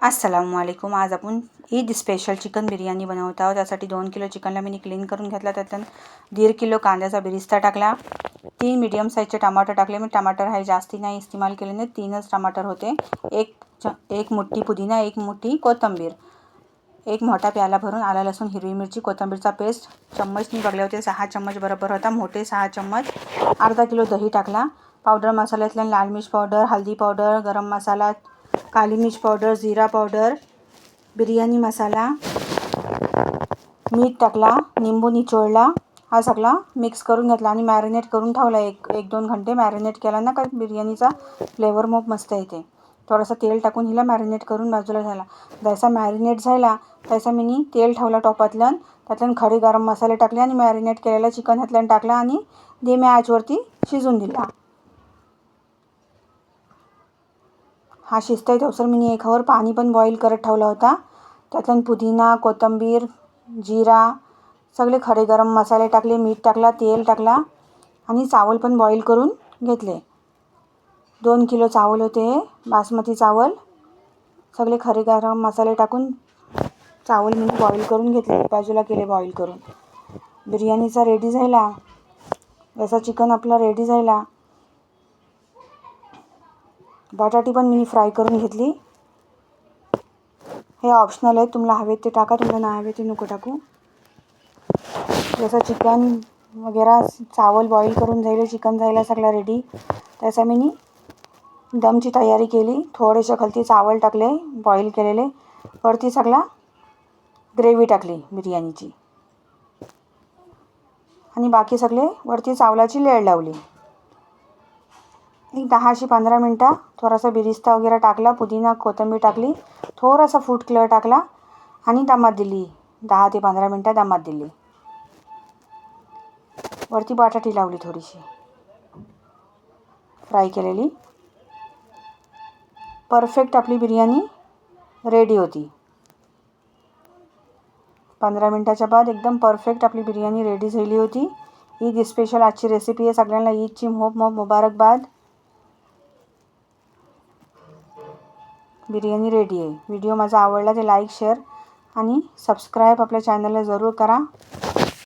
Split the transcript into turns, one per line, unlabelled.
अस्सलामुअलैकुम। आज आपण ईद स्पेशल चिकन बिर्याणी बनवत आहोत। त्यासाठी 2 किलो चिकनला मी क्लीन करून घेतला। त्यात 1.5 किलो कांद्याचा बिरिस्ता टाकला, 3 मीडियम साईजचे टमाटर टाकले। मी टमाटर हे जास्ती नाही इस्तेमाल केले नाही, 3च टमाटर होते। एक मुट्ठी पुदिना, एक मुट्ठी कोथिंबीर, एक मोठा प्याला भरून आला लसूण हिरवी मिरची कोथिंबीरचा पेस्ट चम्मचनी बघले होते 6 चम्मच बरोबर होता, मोठे 6 चम्मच। अर्धा किलो दही टाकला। पावडर मसाल्यातल्या लाल मिर्च पावडर, हल्दी पावडर, गरम मसाला, काली मिर्च पावडर, जीरा पावडर, बिर्याणी मसाला, मीठ टाकला, निंबू निचोडला। हा सगळा मिक्स करून घेतला आणि मॅरिनेट करून ठेवला। एक 2 घंटे मॅरिनेट केला ना का बिर्याणीचा फ्लेवर मग मस्त येते। थोडंसं तेल टाकून हिला मॅरिनेट करून बाजूला झाला। जसा मॅरिनेट झाला तसा मी तेल ठेवला टोपातलं, त्यातून खडे गरम मसाले टाकले आणि मॅरिनेट केलेला चिकन ह्यातल्यान टाकला आणि धीम्या आचवरती शिजून दिला। हा शिजतोय तोवर मी एकावर पाणी पण बॉईल करत ठेवला होता। त्यातून पुदिना, कोथिंबीर, जिरा, सगळे खडे गरम मसाले टाकले, मीठ टाकला, तेल टाकला आणि चावल पण बॉईल करून घेतले। 2 किलो चावल होते, बासमती चावल। सगळे खडे गरम मसाले टाकून चावल मी बॉईल करून घेतले, बाजूला केले बॉईल करून। बिर्याणीचा रेडी झाला। जसा चिकन आपला रेडी झाला, बटाटी पण मी फ्राय करून घेतली। हे ऑप्शनल आहे, तुम्हाला हवे ते टाका, तुम्हाला नाही हवे ते नको टाकू। जसं चिकन वगैरे चावल बॉईल करून झाले, चिकन झालं सगळं रेडी, त्याचा मी दमची तयारी केली। थोडेसे खालती चावल टाकले बॉईल केलेले, वरती सगळा ग्रेव्ही टाकली बिर्याणीची आणि बाकी सगळे वरती चावलाची लेयर लावली। एक 10 ते 15 मिनटं थोडासा बिरिस्ता वगैरे टाकला, पुदिना कोथिंबीर टाकली, थोडासा फूड कलर टाकला आणि दमात दिली। 10 ते 15 मिनटं दमात दिली। वरती बटाटी लावली थोडीशी फ्राय केलेली। परफेक्ट आपली बिर्याणी रेडी होती। 15 मिनटाच्या बाद एकदम परफेक्ट आपली बिर्याणी रेडी झाली होती। ईद स्पेशल आजची रेसिपी आहे। सगळ्यांना ईदची खूप मुबारकबाद। बिर्याणी रेडी आहे। व्हिडिओ माझा आवडला तर लाईक, शेअर आणि सबस्क्राईब आपल्या चॅनलला जरूर करा।